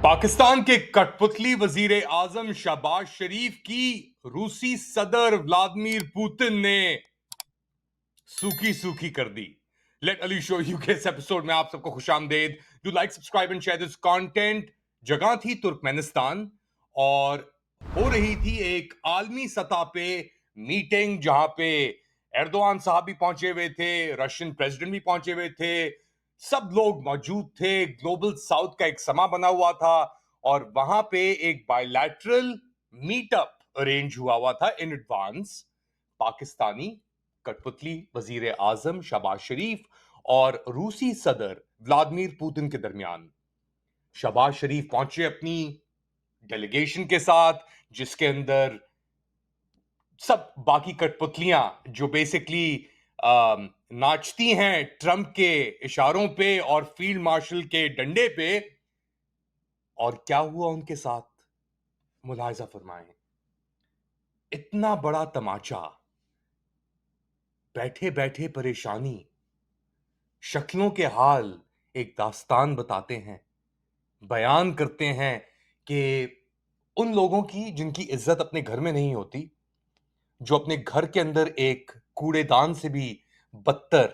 पाकिस्तान के कठपुतली वजीर आजम शहबाज शरीफ की रूसी सदर व्लादिमीर पुतिन ने सूखी सूखी कर दी। लेट अली शो यू के इस एपिसोड में आप सबको खुशामदेद। Do like, subscribe and share this content. जगह थी तुर्कमेनिस्तान और हो रही थी एक आलमी सतह पे मीटिंग जहां पे एर्दोआन साहब भी पहुंचे हुए थे, रशियन प्रेसिडेंट भी पहुंचे हुए थे, सब लोग मौजूद थे। ग्लोबल साउथ का एक समा बना हुआ था और वहां पे एक बायलैटरल मीटअप अरेंज हुआ था इन एडवांस पाकिस्तानी कठपुतली वजीर आजम शहबाज शरीफ और रूसी सदर व्लादिमीर पुतिन के दरमियान। शहबाज शरीफ पहुंचे अपनी डेलीगेशन के साथ, जिसके अंदर सब बाकी कठपुतलियां जो बेसिकली नाचती हैं ट्रंप के इशारों पे और फील्ड मार्शल के डंडे पे। और क्या हुआ उनके साथ, मुलाहिजा फरमाएं। इतना बड़ा तमाचा, बैठे बैठे परेशानी, शक्लों के हाल एक दास्तान बताते हैं, बयान करते हैं कि उन लोगों की जिनकी इज्जत अपने घर में नहीं होती, जो अपने घर के अंदर एक कूड़ेदान से भी बदतर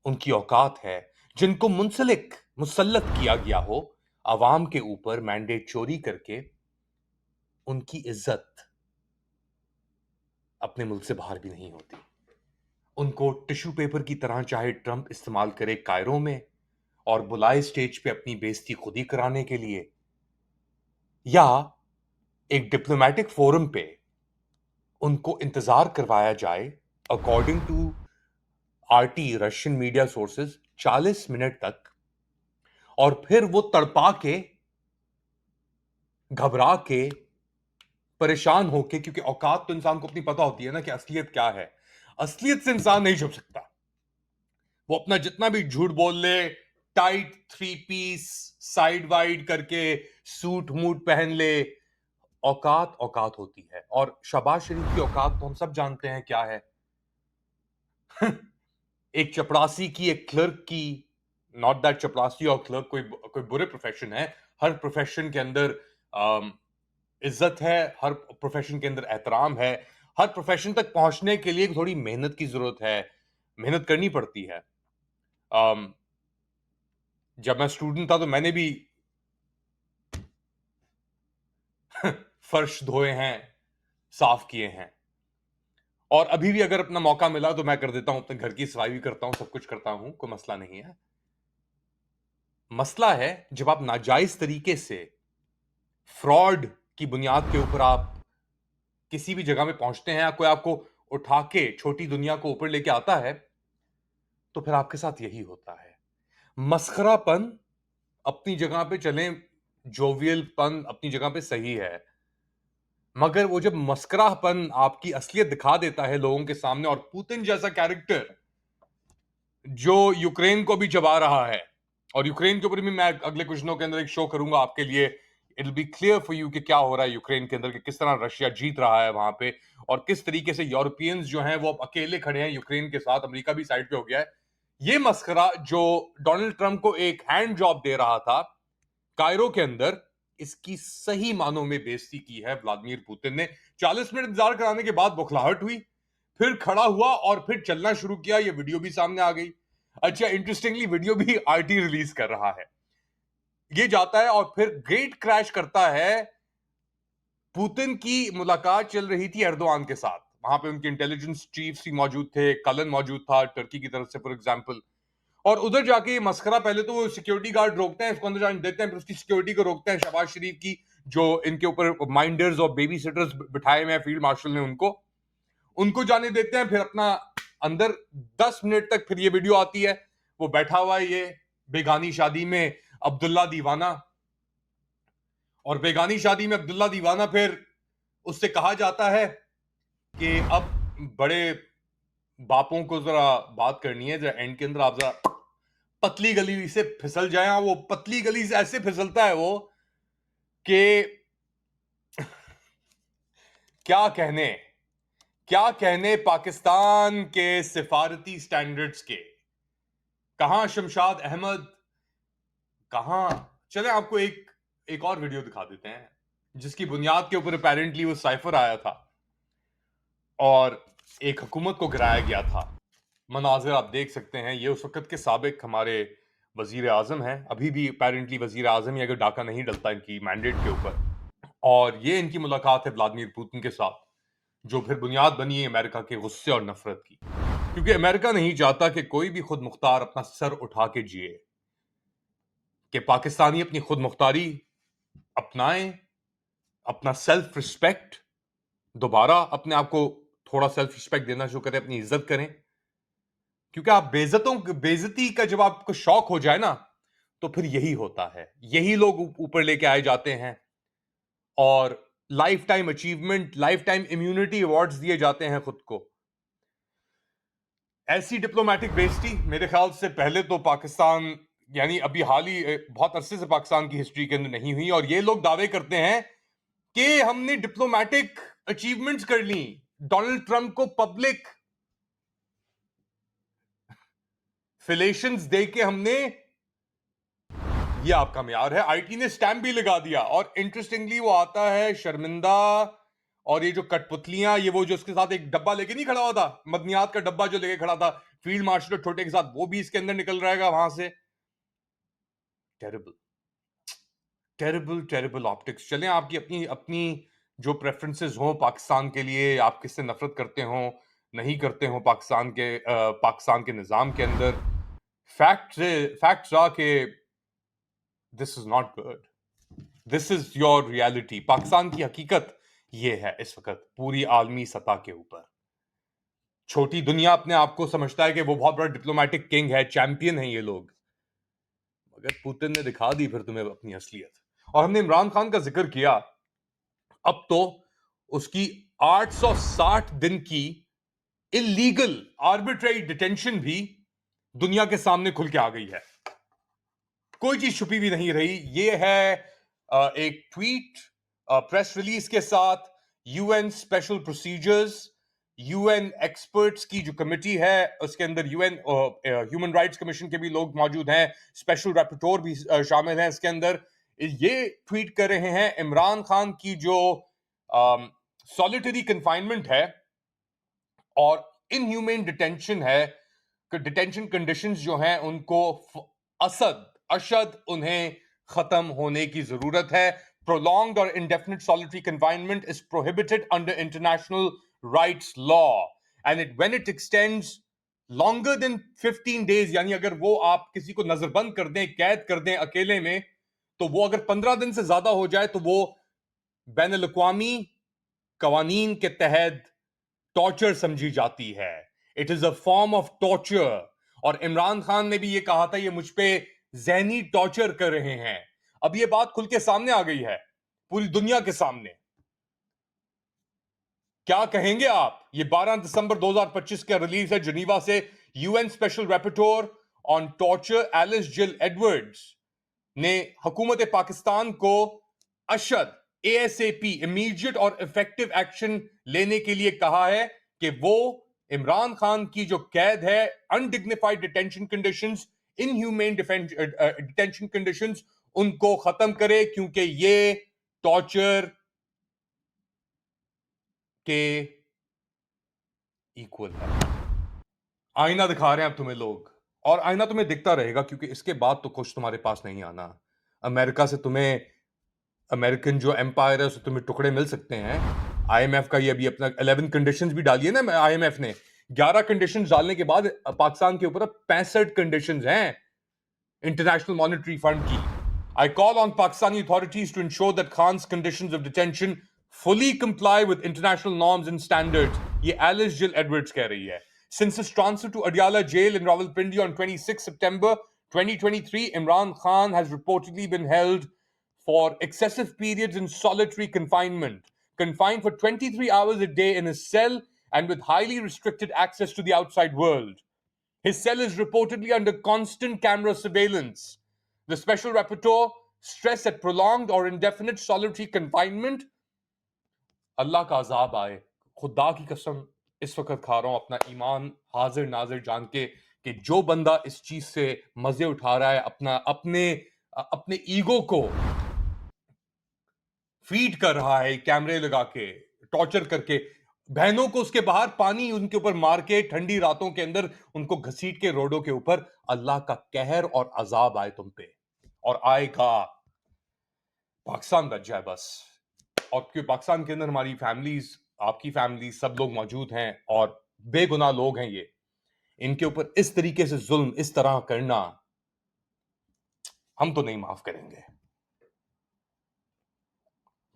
उनकी औकात है, जिनको मुसल्लत किया गया हो अवाम के ऊपर मैंडेट चोरी करके, उनकी इज्जत अपने मुल्क से बाहर भी नहीं होती। उनको टिश्यू पेपर की तरह चाहे ट्रंप इस्तेमाल करे कायरों में और बुलाए स्टेज पे अपनी बेइज्जती खुद ही कराने के लिए, या एक डिप्लोमेटिक फोरम पे उनको इंतजार करवाया जाए according to RT Russian media sources 40 minute तक, और फिर वो तड़पा के, घबरा के, परेशान होके, क्योंकि औकात तो इंसान को अपनी पता होती है ना कि असलियत क्या है। असलियत से इंसान नहीं छुप सकता। वो अपना जितना भी झूठ बोल ले, टाइट 3 पीस साइड वाइड करके सूट मूट पहन ले, औकात औकात होती है। और शहबाज शरीफ की औकात तो हम सब जानते हैं क्या है। एक चपरासी की, एक क्लर्क की, नॉट दैट चपरासी और क्लर्क कोई बुरे प्रोफेशन है। हर प्रोफेशन के अंदर इज्जत है, हर प्रोफेशन के अंदर एहतराम है। हर प्रोफेशन तक पहुंचने के लिए थोड़ी मेहनत की जरूरत है, मेहनत करनी पड़ती है। जब मैं स्टूडेंट था तो मैंने भी फर्श धोए हैं, साफ किए हैं, और अभी भी अगर अपना मौका मिला तो मैं कर देता हूं, अपने घर की सफाई भी करता हूं, सब कुछ करता हूं, कोई मसला नहीं है। मसला है जब आप नाजायज तरीके से फ्रॉड की बुनियाद के ऊपर आप किसी भी जगह में पहुंचते हैं, कोई आपको उठा के छोटी दुनिया को ऊपर लेके आता है, तो फिर आपके साथ यही होता है। मस्खरापन अपनी जगह पे चलें, जोवियलपन अपनी जगह पे सही है, मगर वो जब मस्करापन आपकी असलियत दिखा देता है लोगों के सामने, और पुतिन जैसा कैरेक्टर जो यूक्रेन को भी चबा रहा है, और यूक्रेन के ऊपर भी मैं अगले कुछ दिनों के अंदर एक शो करूंगा आपके लिए। It will be clear for you कि क्या हो रहा है यूक्रेन के अंदर, कि किस तरह रशिया जीत रहा है वहां पे, और किस तरीके से यूरोपियंस जो हैं वो अब अकेले खड़े हैं यूक्रेन के साथ, अमेरिका भी साइड पे हो गया है। ये मस्करा जो डोनाल्ड ट्रंप को एक हैंड जॉब दे रहा था कायरो के अंदर, इसकी सही मानों में बेइज्जती की है व्लादिमीर पुतिन ने। 40 मिनट इंतजार कराने के बाद बुखलाहट हुई, फिर खड़ा हुआ और फिर चलना शुरू किया। ये वीडियो भी सामने आ गई। अच्छा, इंटरेस्टिंगली वीडियो भी आरटी रिलीज कर रहा है। ये जाता है और फिर गेट क्रैश करता है। पुतिन की मुलाकात चल रही थी एर्दोआन के साथ, वहां पे उनके इंटेलिजेंस चीफ्स भी मौजूद थे, कलन मौजूद था टर्की की तरफ से फॉर एग्जांपल। और उधर जाके ये मस्करा, पहले तो वो सिक्योरिटी गार्ड रोकते हैं, इसको अंदर जाने देते हैं, फिर उसकी सिक्योरिटी को रोकते हैं शहबाज शरीफ की, जो इनके ऊपर माइंडर्स और बेबी सिटर्स बिठाए हुए हैं फील्ड मार्शल ने, उनको जाने देते हैं। फिर अपना अंदर 10 मिनट तक फिर ये वीडियो आती है, वो बैठा हुआ है ये बेगानी शादी में अब्दुल्ला दीवाना, और बेगानी शादी में अब्दुल्ला दीवाना, फिर उससे कहा जाता है कि अब बड़े बापों को जरा बात करनी है, जरा एंड के अंदर आप जरा पतली गली से फिसल जाए। वो पतली गली से ऐसे फिसलता है वो कि क्या कहने, क्या कहने पाकिस्तान के सिफारती स्टैंडर्ड्स के। कहां शमशाद अहमद, कहां, चले आपको एक एक और वीडियो दिखा देते हैं जिसकी बुनियाद के ऊपर अपेरेंटली वो साइफर आया था और एक हुकूमत को गिराया गया था। मनाजिर आप देख सकते हैं, ये उस वक्त के साबिक हमारे वजीर आजम हैं, अभी भी अपेरेंटली वजीर आजम ही अगर डाका नहीं डलता इनकी मैंडेट के ऊपर। और ये इनकी मुलाकात है व्लादिमीर पुतिन के साथ, जो फिर बुनियाद बनी है अमेरिका के गुस्से और नफरत की, क्योंकि अमेरिका नहीं चाहता कि कोई भी खुद मुख्तार अपना सर उठा के जिए, कि पाकिस्तानी अपनी खुद मुख्तारी अपनाएं, अपना सेल्फ रिस्पेक्ट दोबारा अपने आप को थोड़ा सेल्फ रिस्पेक्ट देना शुरू करें, अपनी इज्जत करें। क्योंकि आप बेइज्जती का जब आपको शौक हो जाए ना, तो फिर यही होता है, यही लोग ऊपर लेके आए जाते हैं और life time achievement, life time immunity awards दिए जाते हैं खुद को। ऐसी डिप्लोमेटिक बेइज्जती मेरे ख्याल से पहले तो पाकिस्तान, यानी अभी हाल ही बहुत अरसे से पाकिस्तान की हिस्ट्री के अंदर नहीं हुई। और ये लोग दावे करते हैं कि हमने डिप्लोमेटिक अचीवमेंट्स कर ली, डोनाल्ड ट्रंप को पब्लिक फिलेशंस दे के हमने, ये आपका म्यार है। आईटी ने स्टैंप भी लगा दिया और इंटरेस्टिंगली वो आता है शर्मिंदा, और ये जो कठपुतलियां, ये वो जो उसके साथ एक डब्बा लेके नहीं खड़ा हुआ था, मदनियात का डब्बा जो लेके खड़ा था फील्ड मार्शल छोटे के साथ, वो भी इसके अंदर निकल रहेगा वहां से। Terrible terrible terrible optics. चलें, आपकी अपनी अपनी जो प्रेफरेंसेस हो पाकिस्तान के लिए, आप किससे नफरत करते हो नहीं करते हो पाकिस्तान के निजाम के अंदर, फैक्ट्स आर के this is not good, this is your reality. Pakistan की हकीकत ये है इस वक्त पूरी आलमी सतह के ऊपर। छोटी दुनिया अपने आप को समझता है कि वो बहुत बड़ा डिप्लोमेटिक किंग है, चैंपियन है ये लोग, मगर पुतिन ने दिखा दी फिर तुम्हें अपनी असलियत। और हमने इमरान खान का जिक्र किया, अब तो उसकी 860 दिन की इलीगल आर्बिट्रेरी डिटेंशन भी दुनिया के सामने खुल के आ गई है, कोई चीज छुपी भी नहीं रही। ये है एक ट्वीट प्रेस रिलीज के साथ, UN special procedures, UN experts की जो कमेटी है उसके अंदर यूएन ह्यूमन राइट्स कमीशन के भी लोग मौजूद हैं, स्पेशल रैपरटोर भी शामिल हैं इसके अंदर। ये ट्वीट कर रहे हैं इमरान खान की जो सॉलिटरी कन्फाइनमेंट है और इनह्यूमेन डिटेंशन है, डिटेंशन कंडीशंस जो हैं उनको अशद उन्हें खत्म होने की जरूरत है। प्रोलॉन्ग्ड और indefinite solitary confinement is prohibited under international rights law and when it extends longer than 15 days, यानी अगर वो आप किसी को नजरबंद कर दें, कैद कर दें अकेले में, तो वो अगर 15 दिन से ज्यादा हो जाए तो वो बैन अल-अक़वामी कवानीन के तहत टॉर्चर समझी जाती है। It is a form of torture. और इमरान खान ने भी ये कहा था, ये मुझ पे जहनी टॉर्चर कर रहे हैं। अब ये बात खुल के सामने आ गई है पूरी दुनिया के सामने। क्या कहेंगे आप? ये 12 दिसंबर 2025 का रिलीज है जिनीवा से। UN special rapporteur on torture Alice Jill Edwards ने हुकूमत पाकिस्तान को अशद एएसएपी इमीडिएट और इफेक्टिव एक्शन लेने के लिए कहा है कि वो इमरान खान की जो कैद है, undignified detention conditions, inhumane detention conditions, उनको खत्म करे, क्योंकि ये टॉर्चर के इक्वल है। आईना दिखा रहे हैं अब तुम्हें लोग, और आईना तुम्हें दिखता रहेगा, क्योंकि इसके बाद तो कुछ तुम्हारे पास नहीं आना। अमेरिका से तुम्हें, अमेरिकन जो एम्पायर है उससे तुम्हें टुकड़े मिल सकते हैं। आईएमएफ का ये अभी अपना 11 कंडीशंस भी डाली है ना आईएमएफ ने। 11 कंडीशंस डालने के बाद पाकिस्तान के ऊपर 65 कंडीशंस हैं इंटरनेशनल मॉनेटरी फंड की। I call on Pakistani authorities to ensure that Khan's conditions of detention fully comply with international norms and standards. ये Alice Jill Edwards कह रही है। Since his transfer to Adiala jail in Rawalpindi on 26 September 2023, Imran Khan has reportedly been held for excessive periods in solitary confinement, confined for 23 hours a day in his cell and with highly restricted access to the outside world. His cell is reportedly under constant camera surveillance. The special rapporteur stressed that prolonged or indefinite solitary confinement, अल्लाह का अजाब आए, खुदा की कसम इस वक्त खा रहा हूं अपना ईमान हाजिर नाजिर जान के, कि जो बंदा इस चीज से मजे उठा रहा है, अपने ईगो को फीड कर रहा है कैमरे लगा के, टॉर्चर करके, बहनों को उसके बाहर पानी उनके ऊपर मार के ठंडी रातों के अंदर उनको घसीट के रोडों के ऊपर। अल्लाह का कहर और अजाब आए तुम पे, और आएगा। पाकिस्तान बच जाए बस। और क्योंकि पाकिस्तान के अंदर हमारी फैमिलीज, आपकी फैमिली, सब लोग मौजूद हैं और बेगुनाह लोग हैं, ये इनके ऊपर इस तरीके से जुल्म इस तरह करना हम तो नहीं माफ करेंगे।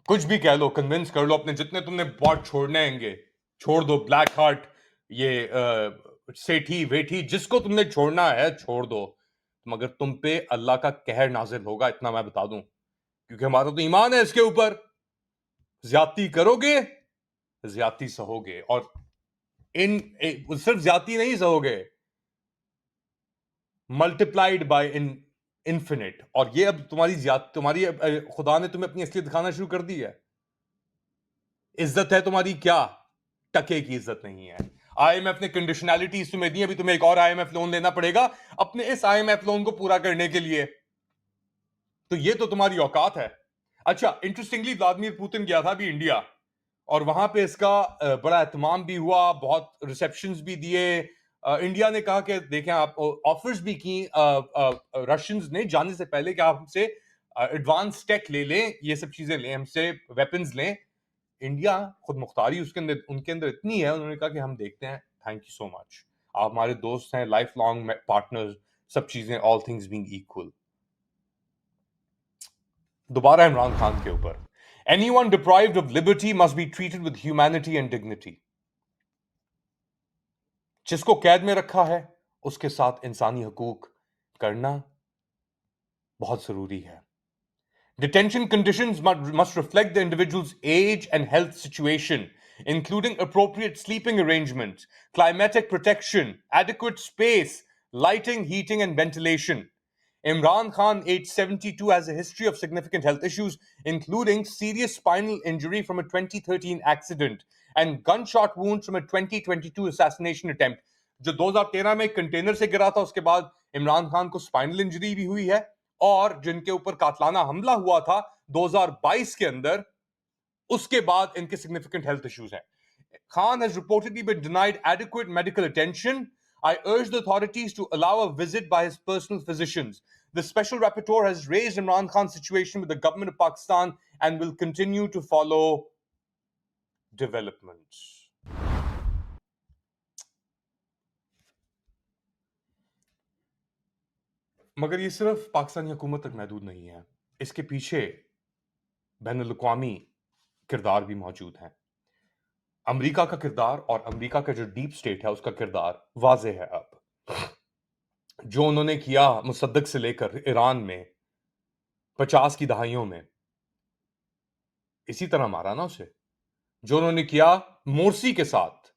कुछ भी कह लो, कन्विंस कर लो अपने जितने तुमने बॉट छोड़ने हैंगे, छोड़ दो। ब्लैक हार्ट, ये सेठी वेठी, जिसको तुमने छोड़ना है छोड़ दो, मगर तुम पे अल्लाह का कहर नाजिल होगा, इतना मैं बता दूं, क्योंकि हमारा तो ईमान है इसके ऊपर। ज्यादती करोगे, ज्यादती सहोगे, और सिर्फ ज्यादती नहीं सहोगे, मल्टीप्लाइड बाय इन्फिनिट। और ये अब तुम्हारी खुदा ने तुम्हें अपनी असलियत दिखाना शुरू कर दी है। इज्जत है तुम्हारी क्या? टके की इज्जत नहीं है। आईएमएफ ने कंडीशनैलिटीज तुम्हें दी, अभी तुम्हें एक और आईएमएफ लोन लेना पड़ेगा अपने इस आईएमएफ लोन को पूरा करने के लिए। तो ये तो तुम्हारी औकात है। अच्छा, इंटरेस्टिंगली व्लादिमीर पुतिन गया था अभी इंडिया, और वहां पे इसका बड़ा एहतमाम भी हुआ, बहुत रिसेप्शंस भी दिए। इंडिया ने कहा कि देखें, आप ऑफर्स भी की रशियंस ने जाने से पहले कि आप हमसे एडवांस टेक ले लें, ये सब चीजें लें, हमसे वेपन्स लें। इंडिया खुद मुख्तारी उसके अंदर उनके अंदर इतनी है, उन्होंने कहा कि हम देखते हैं, थैंक यू सो मच, आप हमारे दोस्त हैं, लाइफ लॉन्ग पार्टनर्स, सब चीजें, ऑल थिंग्स बीइंग इक्वल। दोबारा इमरान खान के ऊपर, anyone deprived of liberty must be treated with humanity and dignity. जिसको कैद में रखा है उसके साथ इंसानी हकूक करना बहुत जरूरी है। Detention conditions must reflect the individual's age and health situation, including appropriate sleeping arrangements, climatic protection, adequate space, lighting, heating, and ventilation. Imran Khan, age 72, has a history of significant health issues, including serious spinal injury from a 2013 accident and gunshot wounds from a 2022 assassination attempt. जो 2013 में container से गिरा था, उसके बाद इमरान खान को spinal injury भी हुई है, और जिनके ऊपर कातलाना हमला हुआ था 2022 के अंदर, उसके बाद इनके सिग्निफिकेंट हेल्थ इश्यूज हैं। Khan has reportedly been denied adequate medical attention. I urge the authorities to allow a visit by his personal physicians. The special rapporteur has raised Imran Khan's situation with the government of Pakistan and will continue to follow developments. मगर ये सिर्फ पाकिस्तानी हुकूमत तक महदूद नहीं है, इसके पीछे बैनुल-अक़वामी किरदार भी मौजूद हैं। अमेरिका का किरदार और अमेरिका का जो डीप स्टेट है उसका किरदार वाज़े है अब। जो उन्होंने किया मुसद्दक से लेकर ईरान में 50 की दहाइयों में, इसी तरह मारा ना उसे। जो उन्होंने किया मोर्सी के साथ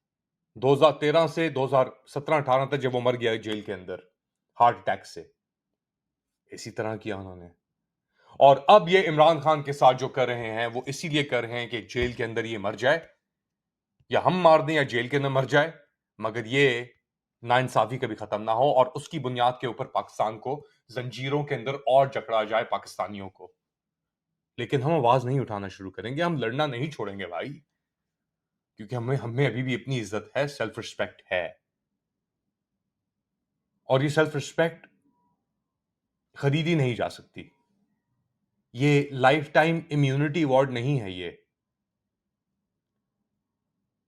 2013 से 2017-18 तक, जब वो मर गया जेल के अंदर हार्ट अटैक से, इसी तरह किया उन्होंने। और अब ये इमरान खान के साथ जो कर रहे हैं वो इसीलिए कर रहे हैं कि जेल के अंदर ये मर जाए, या हम मार दें, या जेल के अंदर मर जाए, मगर ये नाइंसाफी कभी खत्म ना हो और उसकी बुनियाद के ऊपर पाकिस्तान को जंजीरों के अंदर और जकड़ा जाए, पाकिस्तानियों को। लेकिन हम आवाज नहीं उठाना शुरू करेंगे, हम लड़ना नहीं छोड़ेंगे भाई, क्योंकि हमें अभी भी अपनी इज्जत है, सेल्फ रिस्पेक्ट है। और ये सेल्फ रिस्पेक्ट खरीदी नहीं जा सकती। ये लाइफ टाइम इम्यूनिटी अवार्ड नहीं है, ये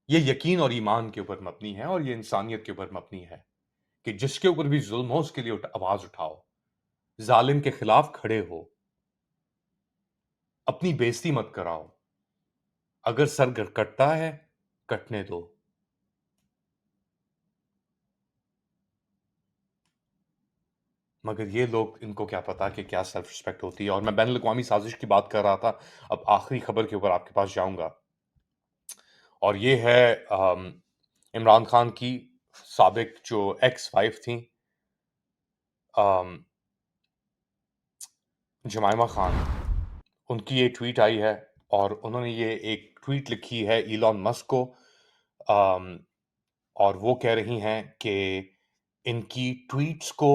यकीन और ईमान के ऊपर मबनी है, और ये इंसानियत के ऊपर मबनी है कि जिसके ऊपर भी जुल्म हो उसके लिए आवाज उठाओ, जालिम के खिलाफ खड़े हो, अपनी बेइज्जती मत कराओ। अगर सर कटता है, कटने दो। मगर ये लोग, इनको क्या पता कि क्या सेल्फ रिस्पेक्ट होती है। और मैं बैनुल-अक़वामी साजिश की बात कर रहा था, अब आखिरी खबर के ऊपर आपके पास जाऊंगा, और ये है इमरान खान की साबिक जो एक्स वाइफ थी, जमाइमा खान, उनकी ये ट्वीट आई है, और उन्होंने ये एक ट्वीट लिखी है इलॉन मस्क को, और वो कह रही हैं कि इनकी ट्वीट्स को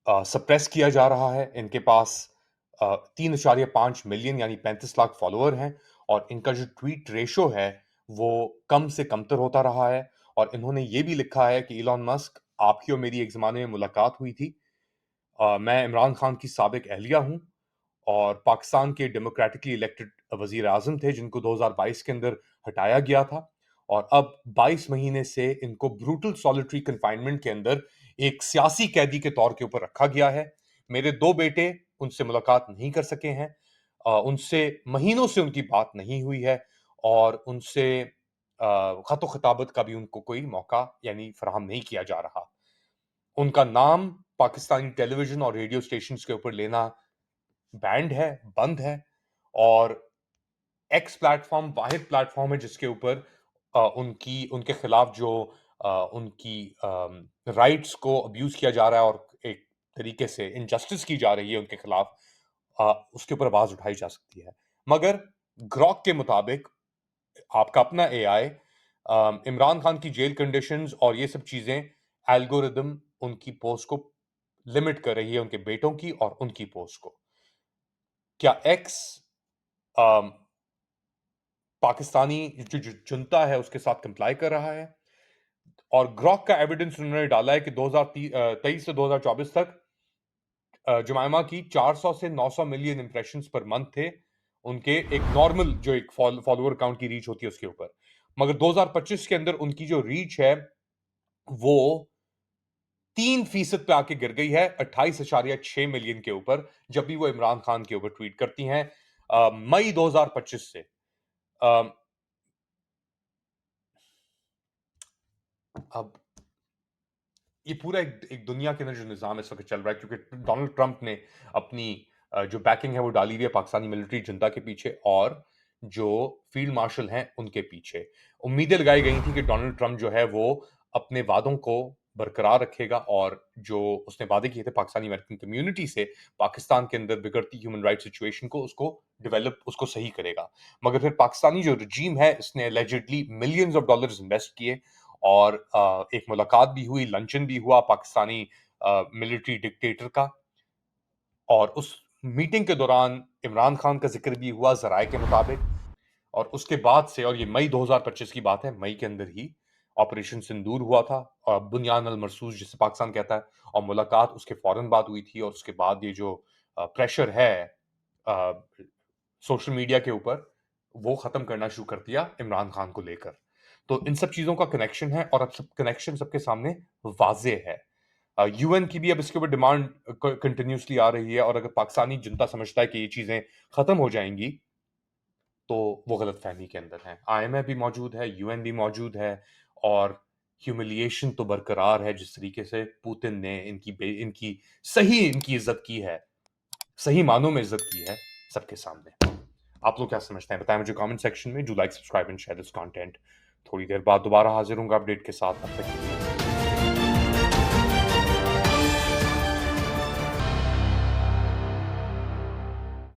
सप्रेस किया जा रहा है, इनके पास 3.5 मिलियन यानी 35 लाख फॉलोअर हैं और इनका जो ट्वीट रेशो है वो कम से कमतर होता रहा है। और इन्होंने ये भी लिखा है कि इलॉन मस्क, आपकी और मेरी एक ज़माने में मुलाकात हुई थी। मैं इमरान खान की साबिक अहलिया हूँ और पाकिस्तान के डेमोक्रेटिकली इलेक्टेड वज़ीर आज़म थे जिनको 2022 के अंदर हटाया गया था और अब 22 महीने से इनको ब्रूटल सॉलिटरी कन्फाइनमेंट के अंदर एक सियासी कैदी के तौर के ऊपर रखा गया है। मेरे 2 बेटे उनसे मुलाकात नहीं कर सके हैं। उनसे महीनों से उनकी बात नहीं हुई है और उनसे खत-ओ-खिताबत का भी उनको कोई मौका यानी फराहम नहीं किया जा रहा। उनका नाम पाकिस्तानी टेलीविज़न और रेडियो स्टेशंस के ऊपर लेना बैंड है, बंद है और एक्स प्लेटफ़ॉर्म वाहिद प्लेटफ़ॉर्म है जिसके ऊपर उनकी उनके खिलाफ जो उनकी राइट्स को अब्यूज़ किया जा रहा है और एक तरीके से इनजस्टिस की जा रही है उनके खिलाफ, उसके ऊपर आवाज़ उठाई जा सकती है। मगर ग्रॉक के मुताबिक आपका अपना एआई इमरान खान की जेल कंडीशंस और ये सब चीज़ें एल्गोरिदम उनकी पोस्ट को लिमिट कर रही है, उनके बेटों की और उनकी पोस्ट को। क्या एक्स अम, पाकिस्तानी जो जनता है उसके साथ कंप्लाई कर रहा है? और ग्रॉक का एविडेंस उन्होंने डाला है कि 2023 से 2024 तक जुमाइमा की 400 से 900 मिलियन इंप्रेशंस पर मंथ थे उनके एक नॉर्मल जो एक फॉलोअर काउंट की रीच होती है उसके ऊपर। मगर 2025 के अंदर उनकी जो रीच है वो 3% पे आके गिर गई है 28.6 मिलियन के ऊपर, जब भी वो इमरान खान के ऊपर ट्वीट करती हैं मई 2025 से। अ, अब ये पूरा एक दुनिया के अंदर जो निज़ाम इस वक़्त चल रहा है, क्योंकि डोनाल्ड ट्रंप ने अपनी जो बैकिंग है वो डाली हुई है पाकिस्तानी मिलिट्री जनता के पीछे और जो फील्ड मार्शल हैं उनके पीछे। उम्मीदें लगाई गई थी कि डोनाल्ड ट्रंप जो है वो अपने वादों को बरकरार रखेगा और जो उसने वादे किए थे पाकिस्तानी अमेरिकन कम्युनिटी से, पाकिस्तान के अंदर बिगड़ती ह्यूमन राइट्स सिचुएशन को उसको सही करेगा। मगर फिर पाकिस्तानी जो रजीम है इसने allegedly millions of dollars invest किए और एक मुलाकात भी हुई, लंचन भी हुआ पाकिस्तानी मिलिट्री डिक्टेटर का और उस मीटिंग के दौरान इमरान खान का ज़िक्र भी हुआ ज़राए के मुताबिक। और उसके बाद से, और ये मई 2025 की बात है, मई के अंदर ही ऑपरेशन सिंदूर हुआ था और बुनियान अल मरसूस जिसे पाकिस्तान कहता है, और मुलाकात उसके फौरन बाद हुई थी और उसके बाद ये जो प्रेशर है अ, सोशल मीडिया के ऊपर, वो ख़त्म करना शुरू कर दिया इमरान खान को लेकर। तो इन सब चीज़ों का कनेक्शन है और अब सब कनेक्शन सबके सामने वाज़ेह है। यूएन की भी अब इसके ऊपर डिमांड कंटिन्यूअसली आ रही है और अगर पाकिस्तानी जनता समझता है कि ये चीज़ें ख़त्म हो जाएँगी, तो वो गलतफ़हमी के अंदर हैं। आईएमएफ भी मौजूद है, यूएन भी मौजूद है और ह्यूमिलिएशन तो बरकरार है जिस तरीके से पुतिन ने इनकी सही इनकी इज़्ज़त की है, सही मानों में इज़्ज़त की है सबके सामने। आप लोग क्या समझते हैं? बताएँ मुझे कमेंट सेक्शन में। Do like, subscribe and share this content. थोड़ी देर बाद दोबारा हाज़िर होऊँगा अपडेट के साथ। तब तक के लिए